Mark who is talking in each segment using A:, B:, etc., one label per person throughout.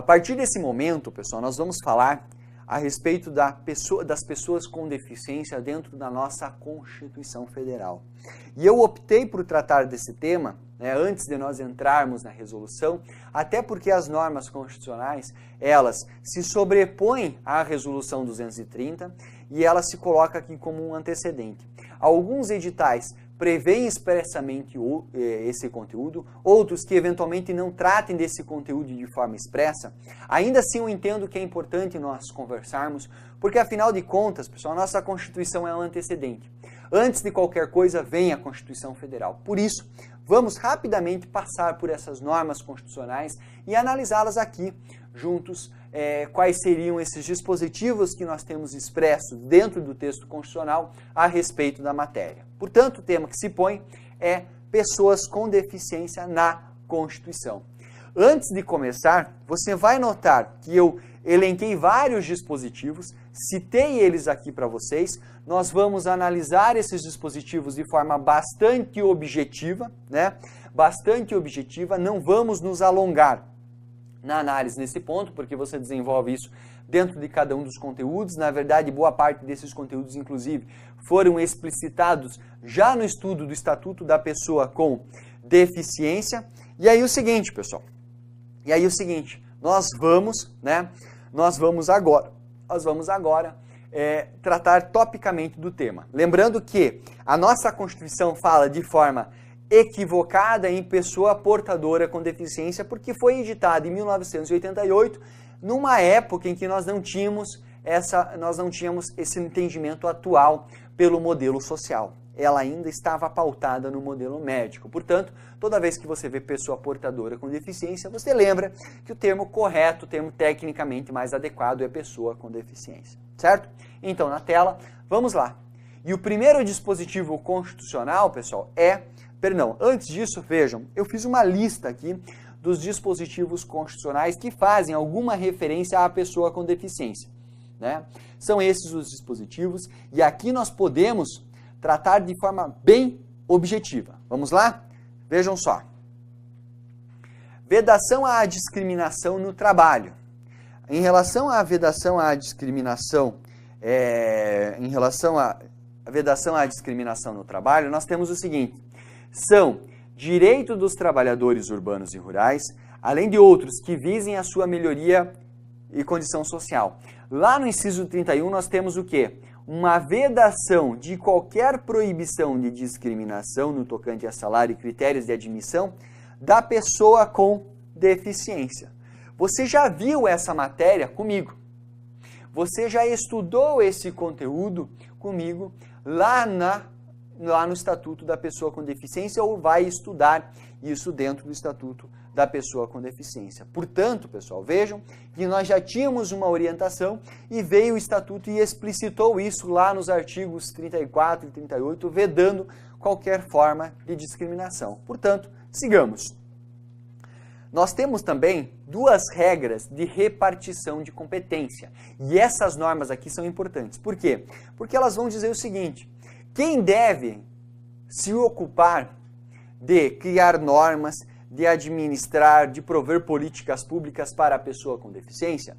A: partir desse momento, pessoal, nós vamos falar a respeito das pessoas com deficiência dentro da nossa Constituição Federal. E eu optei por tratar desse tema, antes de nós entrarmos na resolução, até porque as normas constitucionais, elas se sobrepõem à Resolução 230 e ela se coloca aqui como um antecedente. Alguns editais prevêem expressamente esse conteúdo, outros que eventualmente não tratem desse conteúdo de forma expressa. Ainda assim eu entendo que é importante nós conversarmos, porque afinal de contas, pessoal, a nossa Constituição é um antecedente. Antes de qualquer coisa vem a Constituição Federal. Por isso, vamos rapidamente passar por essas normas constitucionais e analisá-las aqui juntos, quais seriam esses dispositivos que nós temos expressos dentro do texto constitucional a respeito da matéria. Portanto, o tema que se põe é pessoas com deficiência na Constituição. Antes de começar, você vai notar que eu elenquei vários dispositivos, citei eles aqui para vocês. Nós vamos analisar esses dispositivos de forma bastante objetiva, Bastante objetiva, não vamos nos alongar na análise nesse ponto, porque você desenvolve isso dentro de cada um dos conteúdos. Na verdade, boa parte desses conteúdos, inclusive, foram explicitados já no estudo do Estatuto da Pessoa com Deficiência. E aí o seguinte, pessoal, nós vamos agora tratar topicamente do tema. Lembrando que a nossa Constituição fala de forma equivocada em pessoa portadora com deficiência, porque foi editada em 1988, numa época em que nós não tínhamos esse entendimento atual pelo modelo social. Ela ainda estava pautada no modelo médico. Portanto, toda vez que você vê pessoa portadora com deficiência, você lembra que o termo correto, o termo tecnicamente mais adequado é pessoa com deficiência, certo? Então, na tela, vamos lá. E o primeiro dispositivo constitucional, pessoal, antes disso, vejam, eu fiz uma lista aqui dos dispositivos constitucionais que fazem alguma referência à pessoa com deficiência, São esses os dispositivos e aqui nós podemos tratar de forma bem objetiva. Vamos lá? Vejam só. Vedação à discriminação no trabalho. Em relação à vedação à discriminação, no trabalho, nós temos o seguinte: são direito dos trabalhadores urbanos e rurais, além de outros que visem a sua melhoria e condição social. Lá no inciso 31 nós temos o quê? Uma vedação de qualquer proibição de discriminação no tocante a salário e critérios de admissão da pessoa com deficiência. Você já viu essa matéria comigo? Você já estudou esse conteúdo comigo lá no Estatuto da Pessoa com Deficiência ou vai estudar isso dentro do Estatuto da Pessoa com Deficiência. Portanto, pessoal, vejam que nós já tínhamos uma orientação e veio o Estatuto e explicitou isso lá nos artigos 34 e 38, vedando qualquer forma de discriminação. Portanto, sigamos. Nós temos também duas regras de repartição de competência. E essas normas aqui são importantes. Por quê? Porque elas vão dizer o seguinte: quem deve se ocupar de criar normas, de administrar, de prover políticas públicas para a pessoa com deficiência?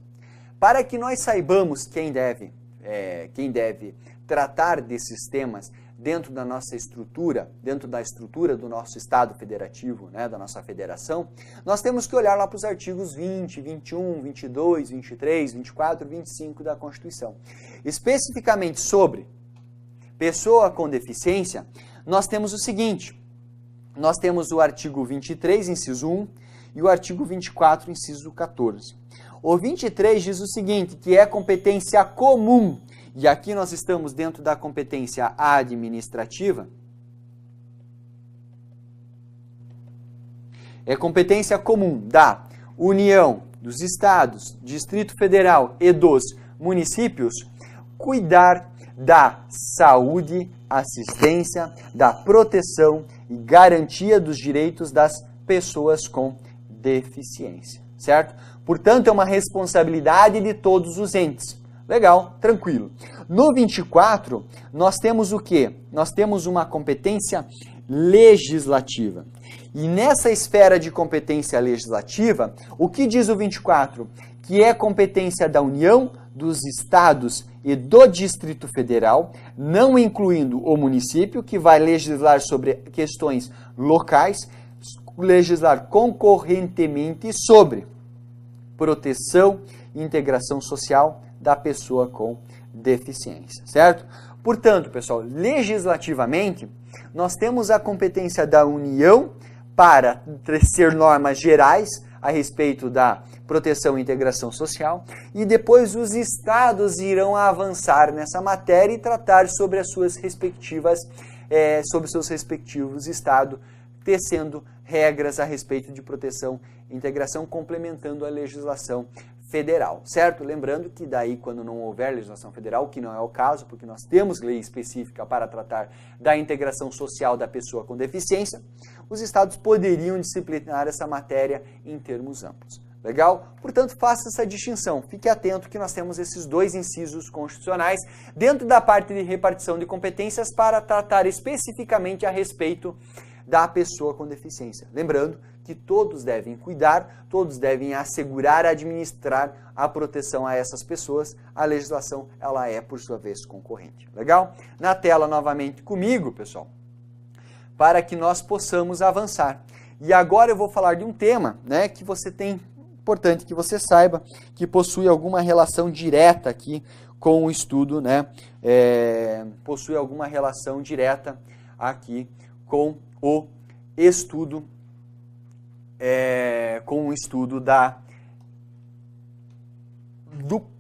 A: Para que nós saibamos quem deve tratar desses temas dentro da nossa estrutura, dentro da estrutura do nosso Estado federativo, da nossa federação, nós temos que olhar lá para os artigos 20, 21, 22, 23, 24 e 25 da Constituição. Especificamente sobre pessoa com deficiência, nós temos o seguinte: nós temos o artigo 23, inciso 1, e o artigo 24, inciso 14. O 23 diz o seguinte, que é competência comum, e aqui nós estamos dentro da competência administrativa. É competência comum da União, dos Estados, Distrito Federal e dos municípios cuidar da saúde, assistência, da proteção e garantia dos direitos das pessoas com deficiência, certo? Portanto, é uma responsabilidade de todos os entes. Legal, tranquilo. No 24, nós temos o quê? Nós temos uma competência legislativa. E nessa esfera de competência legislativa, o que diz o 24? Que é competência da União, dos Estados e do Distrito Federal, não incluindo o município, que vai legislar sobre questões locais, legislar concorrentemente sobre proteção e integração social da pessoa com deficiência, certo? Portanto, pessoal, legislativamente, nós temos a competência da União para tecer normas gerais a respeito da proteção e integração social, e depois os estados irão avançar nessa matéria e tratar sobre as suas respectivas, sobre seus respectivos estados, tecendo regras a respeito de proteção e integração, complementando a legislação federal, certo? Lembrando que daí, quando não houver legislação federal, que não é o caso, porque nós temos lei específica para tratar da integração social da pessoa com deficiência, os estados poderiam disciplinar essa matéria em termos amplos. Legal? Portanto, faça essa distinção. Fique atento que nós temos esses dois incisos constitucionais dentro da parte de repartição de competências para tratar especificamente a respeito da pessoa com deficiência. Lembrando que todos devem cuidar, todos devem assegurar, administrar a proteção a essas pessoas. A legislação, ela é, por sua vez, concorrente. Legal? Na tela, novamente, comigo, pessoal, para que nós possamos avançar. E agora eu vou falar de um tema, né, que você tem, importante que você saiba, que possui alguma relação direta aqui com o estudo, né, possui alguma relação direta aqui com o estudo,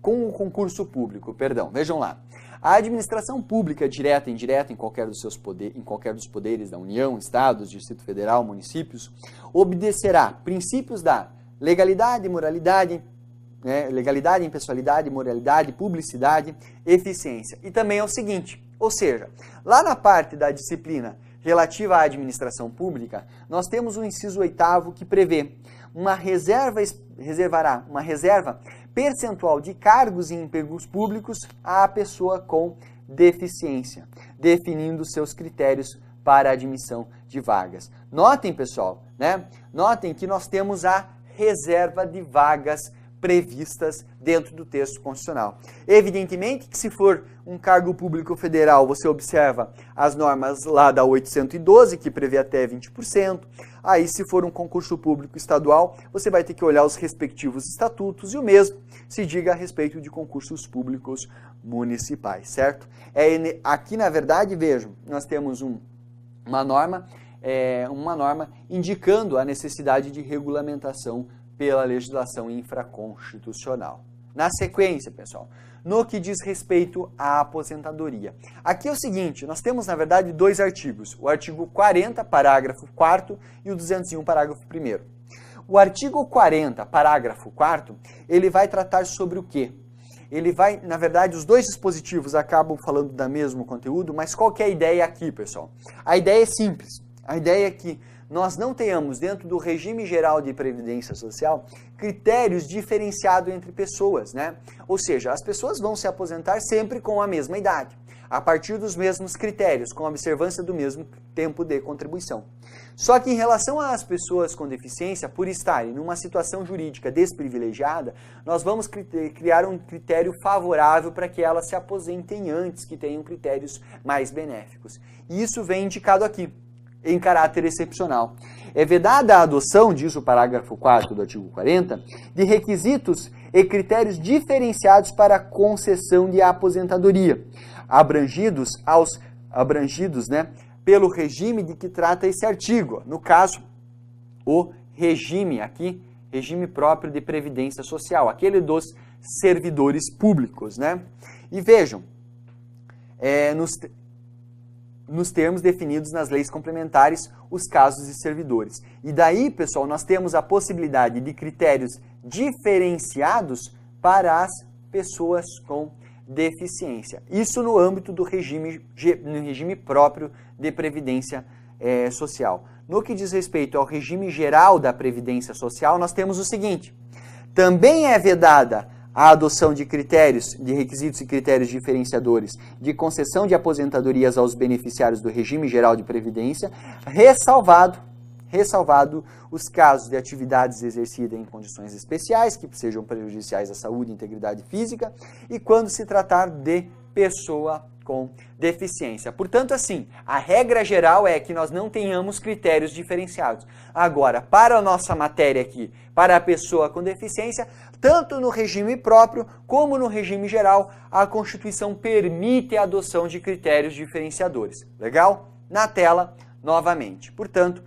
A: com o concurso público, perdão. Vejam lá. A administração pública, direta e indireta, em qualquer dos poderes da União, Estados, Distrito Federal, municípios, obedecerá princípios da legalidade, moralidade, legalidade, impessoalidade, moralidade, publicidade, eficiência. E também é o seguinte, ou seja, lá na parte da disciplina relativa à administração pública, nós temos o inciso 8º que prevê reservará uma reserva percentual de cargos e empregos públicos à pessoa com deficiência, definindo seus critérios para a admissão de vagas. Notem, pessoal, né? Notem que nós temos a reserva de vagas previstas dentro do texto constitucional. Evidentemente que se for um cargo público federal, você observa as normas lá da 812, que prevê até 20%. Aí, se for um concurso público estadual, você vai ter que olhar os respectivos estatutos e o mesmo se diga a respeito de concursos públicos municipais, certo? Aqui, na verdade, vejam, nós temos uma norma indicando a necessidade de regulamentação pela legislação infraconstitucional. Na sequência, pessoal, no que diz respeito à aposentadoria. Aqui é o seguinte, nós temos, na verdade, dois artigos. O artigo 40, parágrafo 4º, e o 201, parágrafo 1º. O artigo 40, parágrafo 4º, ele vai tratar sobre o quê? Ele vai, na verdade, os dois dispositivos acabam falando do mesmo conteúdo, mas qual que é a ideia aqui, pessoal? A ideia é simples. A ideia é que nós não tenhamos, dentro do regime geral de previdência social, critérios diferenciados entre pessoas, né? Ou seja, as pessoas vão se aposentar sempre com a mesma idade, a partir dos mesmos critérios, com a observância do mesmo tempo de contribuição. Só que em relação às pessoas com deficiência, por estarem numa situação jurídica desprivilegiada, nós vamos criar um critério favorável para que elas se aposentem antes, que tenham critérios mais benéficos. E isso vem indicado aqui, em caráter excepcional. É vedada a adoção, diz o parágrafo 4º do artigo 40, de requisitos e critérios diferenciados para a concessão de aposentadoria, abrangidos, né, pelo regime de que trata esse artigo. No caso, o regime aqui, regime próprio de previdência social, aquele dos servidores públicos, né? E vejam, nos termos definidos nas leis complementares, os casos de servidores. E daí, pessoal, nós temos a possibilidade de critérios diferenciados para as pessoas com deficiência. Isso no âmbito do regime próprio de previdência social. No que diz respeito ao regime geral da previdência social, nós temos o seguinte: também é vedada a adoção de critérios, de requisitos e critérios diferenciadores de concessão de aposentadorias aos beneficiários do regime geral de previdência, ressalvado os casos de atividades exercidas em condições especiais, que sejam prejudiciais à saúde e integridade física, e quando se tratar de pessoa com deficiência. Portanto, assim, a regra geral é que nós não tenhamos critérios diferenciados. Agora, para a nossa matéria aqui, para a pessoa com deficiência, tanto no regime próprio como no regime geral, a Constituição permite a adoção de critérios diferenciadores. Legal? Na tela, novamente. Portanto,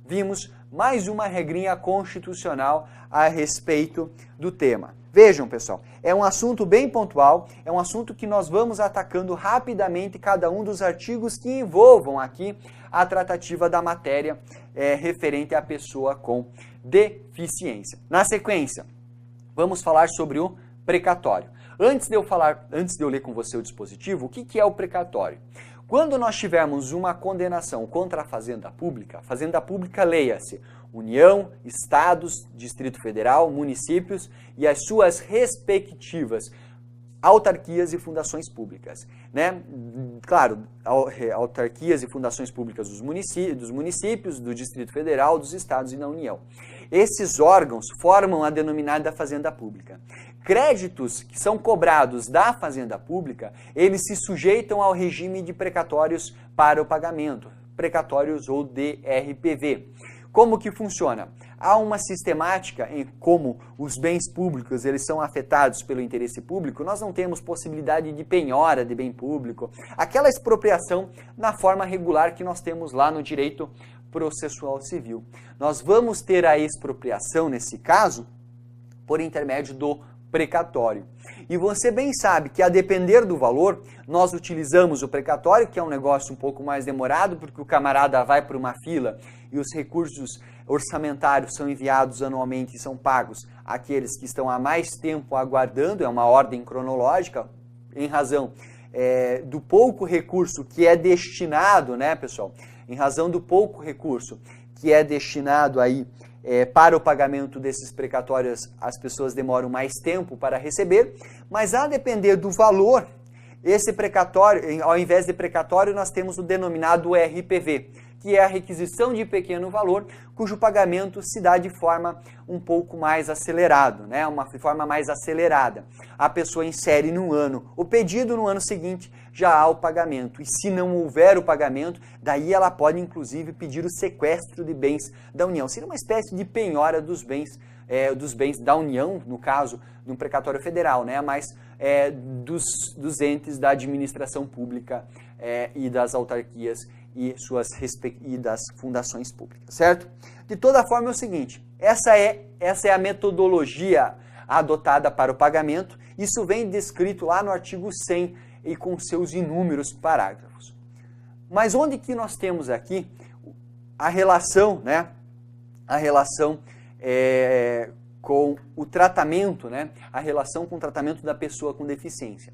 A: vimos mais uma regrinha constitucional a respeito do tema. Vejam, pessoal, é um assunto bem pontual, é um assunto que nós vamos atacando rapidamente cada um dos artigos que envolvam aqui a tratativa da matéria referente à pessoa com deficiência. Na sequência, vamos falar sobre o precatório. Antes de eu ler com você o dispositivo, o que é o precatório? Quando nós tivermos uma condenação contra a Fazenda Pública, leia-se União, Estados, Distrito Federal, municípios e as suas respectivas autarquias e fundações públicas, né? Claro, autarquias e fundações públicas dos municípios, do Distrito Federal, dos estados e da União. Esses órgãos formam a denominada Fazenda Pública. Créditos que são cobrados da Fazenda Pública, eles se sujeitam ao regime de precatórios para o pagamento, precatórios ou DRPV. Como que funciona? Há uma sistemática em como os bens públicos eles são afetados pelo interesse público, nós não temos possibilidade de penhora de bem público, aquela expropriação na forma regular que nós temos lá no direito processual civil. Nós vamos ter a expropriação, nesse caso, por intermédio do precatório. E você bem sabe que, a depender do valor, nós utilizamos o precatório, que é um negócio um pouco mais demorado, porque o camarada vai para uma fila e os recursos orçamentários são enviados anualmente e são pagos àqueles que estão há mais tempo aguardando, é uma ordem cronológica, em razão do pouco recurso que é destinado, né, pessoal? Em razão do pouco recurso que é destinado aí para o pagamento desses precatórios, as pessoas demoram mais tempo para receber, mas a depender do valor, esse precatório, ao invés de precatório, nós temos o denominado RPV, que é a requisição de pequeno valor, cujo pagamento se dá de forma um pouco mais acelerada, né? Uma forma mais acelerada. A pessoa insere no ano o pedido, no ano seguinte já há o pagamento. E se não houver o pagamento, daí ela pode inclusive pedir o sequestro de bens da União. Seria uma espécie de penhora dos bens da União, no caso de um precatório federal, né? Mas dos entes da administração pública e das autarquias e das fundações públicas, certo? De toda forma é o seguinte, essa é a metodologia adotada para o pagamento, isso vem descrito lá no artigo 100 e com seus inúmeros parágrafos. Mas onde que nós temos aqui a relação, né? A relação com o tratamento, né? A relação com o tratamento da pessoa com deficiência.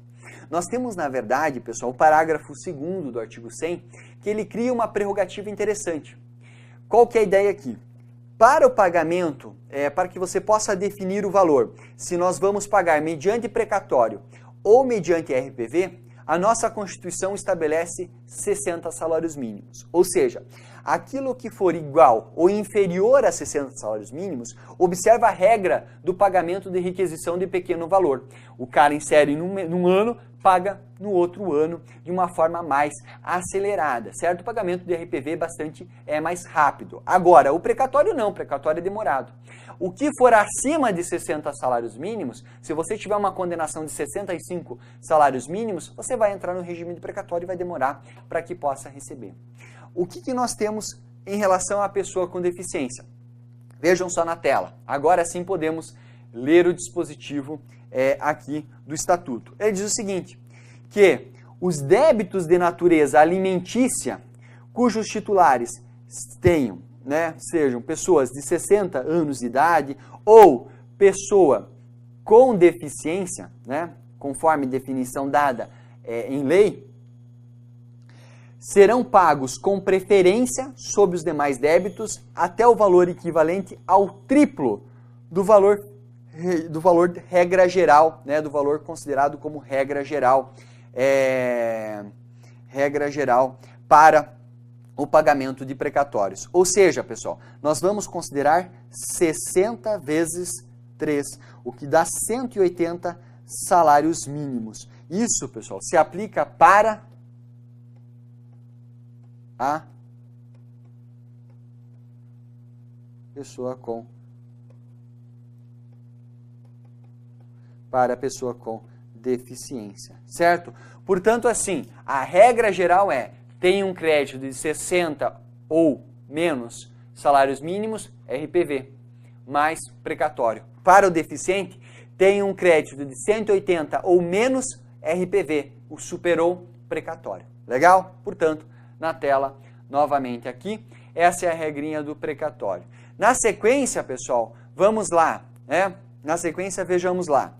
A: Nós temos, na verdade, pessoal, o parágrafo 2º do artigo 100, que ele cria uma prerrogativa interessante. Qual que é a ideia aqui? Para o pagamento, para que você possa definir o valor, se nós vamos pagar mediante precatório ou mediante RPV, a nossa Constituição estabelece 60 salários mínimos. Ou seja, aquilo que for igual ou inferior a 60 salários mínimos, observa a regra do pagamento de requisição de pequeno valor. O cara insere num ano, paga no outro ano de uma forma mais acelerada, certo? O pagamento de RPV é mais rápido. Agora, o precatório não, o precatório é demorado. O que for acima de 60 salários mínimos, se você tiver uma condenação de 65 salários mínimos, você vai entrar no regime de precatório e vai demorar para que possa receber. O que nós temos em relação à pessoa com deficiência? Vejam só na tela. Agora sim podemos ler o dispositivo aqui do Estatuto. Ele diz o seguinte, que os débitos de natureza alimentícia, cujos titulares tenham, né, sejam pessoas de 60 anos de idade ou pessoa com deficiência, né, conforme definição dada em lei, serão pagos com preferência sobre os demais débitos até o valor equivalente ao triplo do valor regra geral, né, do valor considerado como regra geral para o pagamento de precatórios. Ou seja, pessoal, nós vamos considerar 60 vezes 3, o que dá 180 salários mínimos. Isso, pessoal, se aplica para a pessoa com deficiência, certo? Portanto, assim, a regra geral é: tem um crédito de 60 ou menos salários mínimos, RPV, mais precatório. Para o deficiente, tem um crédito de 180 ou menos, RPV, o superou, precatório. Legal? Portanto, na tela, novamente aqui, essa é a regrinha do precatório. Na sequência, pessoal, vamos lá, né? Na sequência, vejamos lá.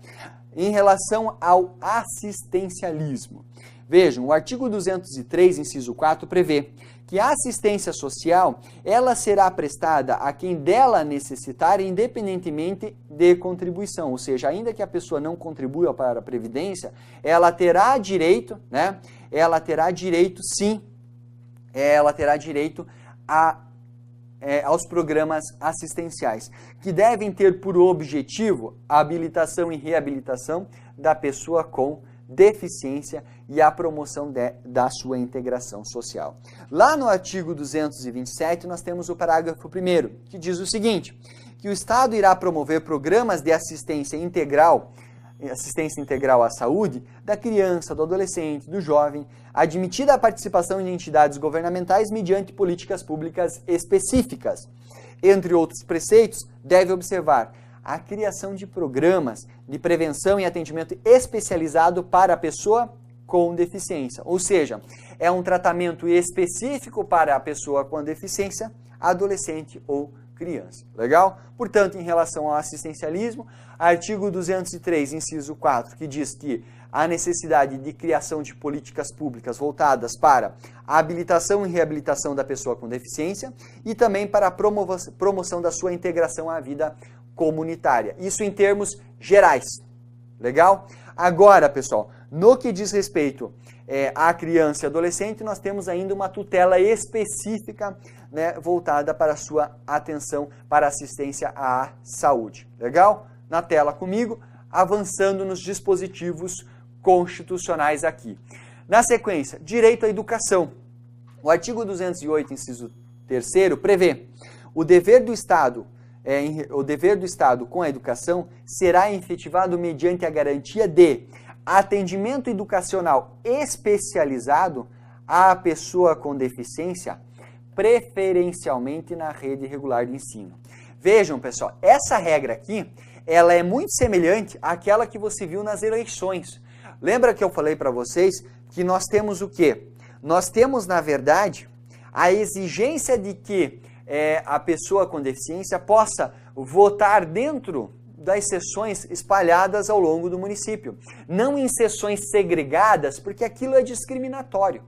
A: Em relação ao assistencialismo. Vejam, o artigo 203, inciso 4, prevê que a assistência social, ela será prestada a quem dela necessitar, independentemente de contribuição. Ou seja, ainda que a pessoa não contribua para a Previdência, ela terá direito, né? Ela terá direito, sim, ela terá direito aos programas assistenciais, que devem ter por objetivo a habilitação e reabilitação da pessoa com deficiência e a promoção da sua integração social. Lá no artigo 227, nós temos o parágrafo 1º, que diz o seguinte, que o Estado irá promover programas de assistência integral à saúde da criança, do adolescente, do jovem, admitida a participação em entidades governamentais mediante políticas públicas específicas. Entre outros preceitos, deve observar a criação de programas de prevenção e atendimento especializado para a pessoa com deficiência. Ou seja, é um tratamento específico para a pessoa com deficiência, adolescente ou criança. Legal? Portanto, em relação ao assistencialismo, artigo 203, inciso 4, que diz que a necessidade de criação de políticas públicas voltadas para a habilitação e reabilitação da pessoa com deficiência e também para a promoção da sua integração à vida comunitária. Isso em termos gerais. Legal? Agora, pessoal, no que diz respeito à criança e adolescente, nós temos ainda uma tutela específica, né, voltada para a sua atenção, para assistência à saúde. Legal? Na tela comigo, avançando nos dispositivos constitucionais aqui. Na sequência, direito à educação. O artigo 208, inciso 3º, prevê o dever do Estado com a educação será efetivado mediante a garantia de atendimento educacional especializado à pessoa com deficiência, preferencialmente na rede regular de ensino. Vejam, pessoal, essa regra aqui, ela é muito semelhante àquela que você viu nas eleições. Lembra que eu falei para vocês que nós temos o quê? Nós temos, na verdade, a exigência de que a pessoa com deficiência possa votar dentro das sessões espalhadas ao longo do município. Não em sessões segregadas, porque aquilo é discriminatório.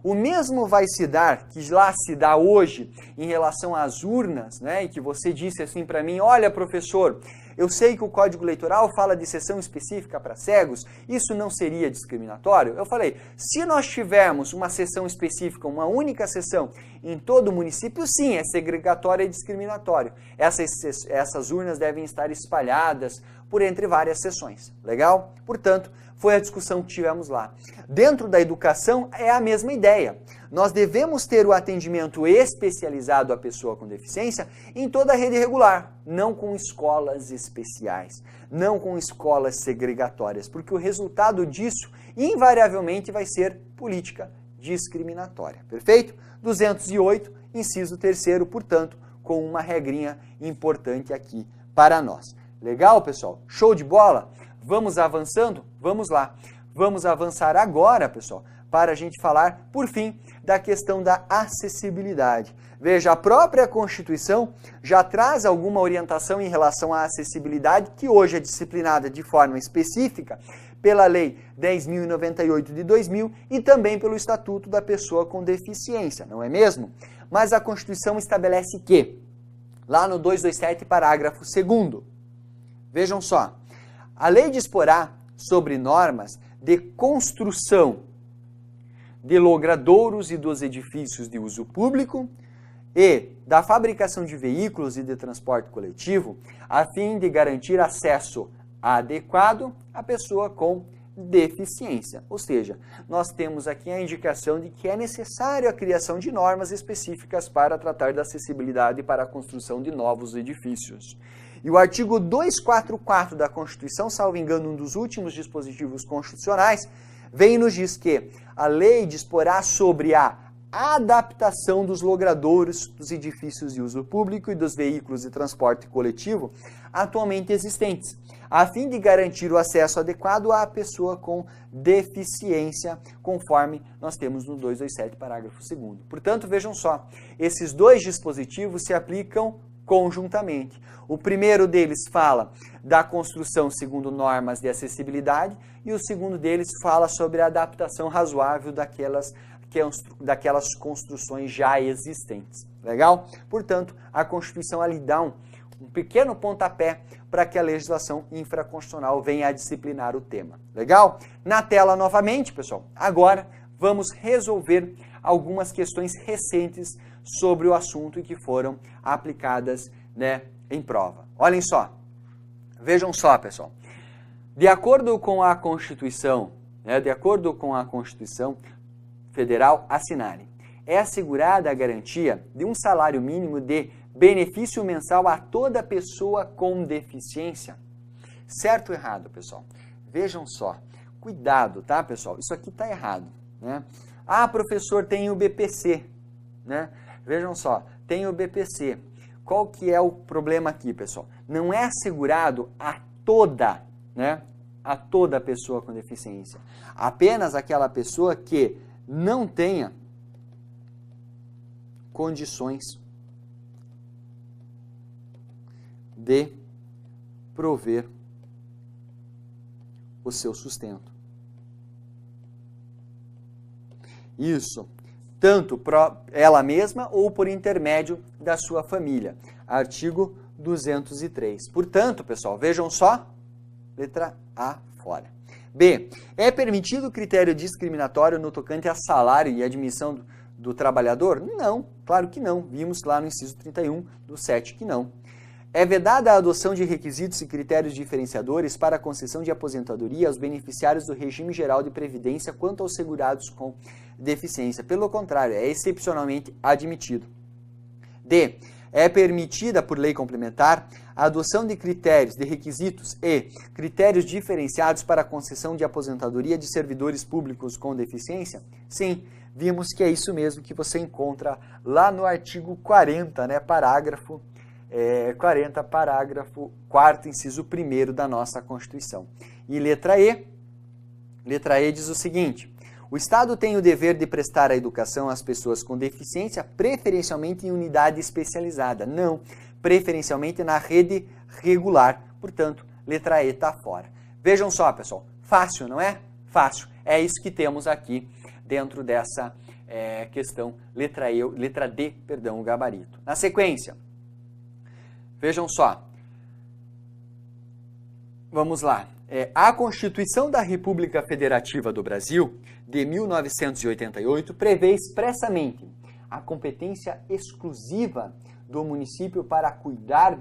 A: O mesmo vai se dar, que lá se dá hoje, em relação às urnas, né? E que você disse assim para mim, olha, professor, eu sei que o Código Eleitoral fala de sessão específica para cegos, isso não seria discriminatório? Eu falei, se nós tivermos uma sessão específica, uma única sessão em todo o município, sim, é segregatório e discriminatório. Essas urnas devem estar espalhadas por entre várias sessões, legal? Portanto, foi a discussão que tivemos lá. Dentro da educação é a mesma ideia. Nós devemos ter o atendimento especializado à pessoa com deficiência em toda a rede regular, não com escolas especiais, não com escolas segregatórias, porque o resultado disso invariavelmente vai ser política discriminatória. Perfeito? 208, inciso 3º, portanto, com uma regrinha importante aqui para nós. Legal, pessoal? Show de bola? Vamos avançando? Vamos lá. Vamos avançar agora, pessoal, para a gente falar, por fim, da questão da acessibilidade. Veja, a própria Constituição já traz alguma orientação em relação à acessibilidade, que hoje é disciplinada de forma específica pela Lei 10.098 de 2000 e também pelo Estatuto da Pessoa com Deficiência, não é mesmo? Mas a Constituição estabelece que, lá no 227, parágrafo 2º, Vejam só, a lei disporá sobre normas de construção de logradouros e dos edifícios de uso público e da fabricação de veículos e de transporte coletivo, a fim de garantir acesso adequado à pessoa com deficiência. Ou seja, nós temos aqui a indicação de que é necessário a criação de normas específicas para tratar da acessibilidade para a construção de novos edifícios. E o artigo 244 da Constituição, salvo engano, um dos últimos dispositivos constitucionais, vem e nos diz que a lei disporá sobre a adaptação dos logradouros, dos edifícios de uso público e dos veículos de transporte coletivo atualmente existentes, a fim de garantir o acesso adequado à pessoa com deficiência, conforme nós temos no 227, parágrafo 2º. Portanto, vejam só, esses dois dispositivos se aplicam conjuntamente. O primeiro deles fala da construção segundo normas de acessibilidade e o segundo deles fala sobre a adaptação razoável daquelas construções já existentes. Legal? Portanto, a Constituição ali dá um pequeno pontapé para que a legislação infraconstitucional venha a disciplinar o tema. Legal? Na tela novamente, pessoal, agora vamos resolver algumas questões recentes sobre o assunto e que foram aplicadas, né, em prova. Olhem só, vejam só, pessoal. De acordo com a Constituição, Federal, assinale, é assegurada a garantia de um salário mínimo de benefício mensal a toda pessoa com deficiência. Certo ou errado, pessoal? Vejam só. Cuidado, tá, pessoal? Isso aqui está errado, né? Ah, professor, tem o BPC, né? Vejam só, tem o BPC. Qual que é o problema aqui, pessoal? Não é assegurado a toda, né? A toda pessoa com deficiência. Apenas aquela pessoa que não tenha condições de prover o seu sustento. Isso, tanto por ela mesma ou por intermédio da sua família. Artigo 203. Portanto, pessoal, vejam só, letra A fora. B. É permitido critério discriminatório no tocante a salário e admissão do trabalhador? Não, claro que não. Vimos lá no inciso 31 do 7 que não. É vedada a adoção de requisitos e critérios diferenciadores para a concessão de aposentadoria aos beneficiários do regime geral de previdência quanto aos segurados com deficiência. Pelo contrário, é excepcionalmente admitido. D. É permitida, por lei complementar, a adoção de critérios, de requisitos e critérios diferenciados para a concessão de aposentadoria de servidores públicos com deficiência? Sim, vimos que é isso mesmo que você encontra lá no artigo 40, né, parágrafo 4º, inciso 1º da nossa Constituição. E letra E diz o seguinte: o Estado tem o dever de prestar a educação às pessoas com deficiência, preferencialmente em unidade especializada. Não, preferencialmente na rede regular. Portanto, letra E está fora. Vejam só, pessoal, fácil, não é? Fácil. É isso que temos aqui dentro dessa questão, letra D, o gabarito. Na sequência, vejam só. Vamos lá. A Constituição da República Federativa do Brasil, de 1988, prevê expressamente a competência exclusiva do município para cuidar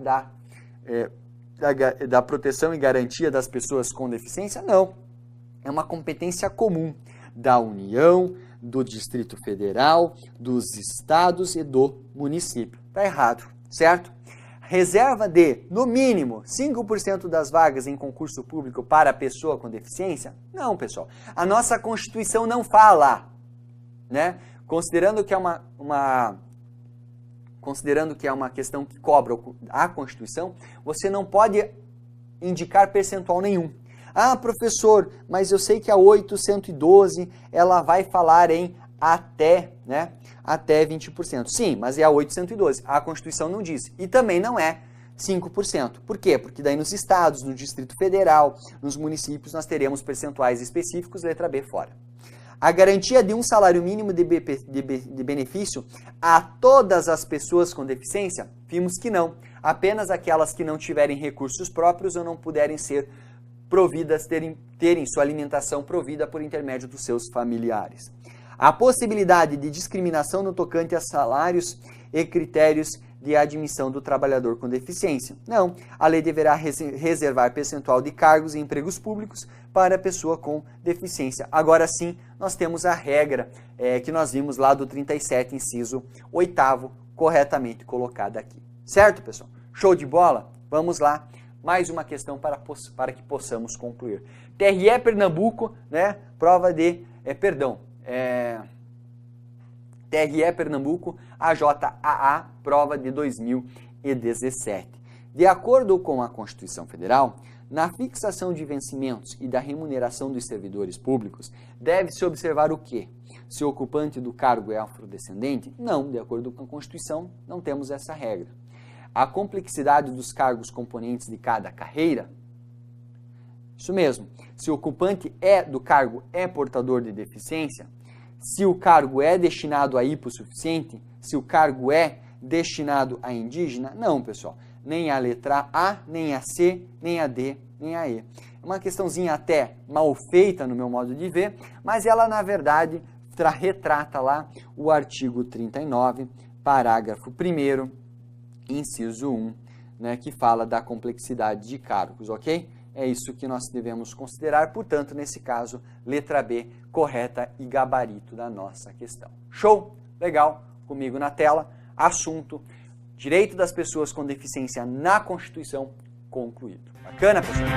A: da proteção e garantia das pessoas com deficiência? Não. É uma competência comum da União, do Distrito Federal, dos estados e do município. Está errado, certo? Reserva de, no mínimo, 5% das vagas em concurso público para a pessoa com deficiência? Não, pessoal. A nossa Constituição não fala, né? Considerando que é uma questão que cobra a Constituição, você não pode indicar percentual nenhum. Ah, professor, mas eu sei que a 812 ela vai falar em até 20%. Sim, mas é a 812. A Constituição não diz. E também não é 5%. Por quê? Porque daí nos estados, no Distrito Federal, nos municípios, nós teremos percentuais específicos, letra B fora. A garantia de um salário mínimo de benefício a todas as pessoas com deficiência? Vimos que não. apenas aquelas que não tiverem recursos próprios ou não puderem ser providas, terem sua alimentação provida por intermédio dos seus familiares. A possibilidade de discriminação no tocante a salários e critérios de admissão do trabalhador com deficiência. Não, a lei deverá reservar percentual de cargos e empregos públicos para a pessoa com deficiência. Agora sim, nós temos a regra que nós vimos lá do 37, inciso 8º, corretamente colocada aqui. Certo, pessoal? Show de bola? Vamos lá. Mais uma questão para que possamos concluir. TRE Pernambuco, né? Prova de... TRE Pernambuco, AJAA, prova de 2017. De acordo com a Constituição Federal, na fixação de vencimentos e da remuneração dos servidores públicos, deve-se observar o quê? Se o ocupante do cargo é afrodescendente? Não, de acordo com a Constituição, não temos essa regra. A complexidade dos cargos componentes de cada carreira? Isso mesmo. Se o ocupante do cargo é portador de deficiência, se o cargo é destinado a hipossuficiente, se o cargo é destinado a indígena? Não, pessoal. Nem a letra A, nem a C, nem a D, nem a E. É uma questãozinha até mal feita no meu modo de ver, mas ela, na verdade, retrata lá o artigo 39, parágrafo 1º, inciso 1, né, que fala da complexidade de cargos, ok? É isso que nós devemos considerar, portanto, nesse caso, letra B, correta e gabarito da nossa questão. Show? Legal? Comigo na tela, assunto, direito das pessoas com deficiência na Constituição, concluído. Bacana, pessoal?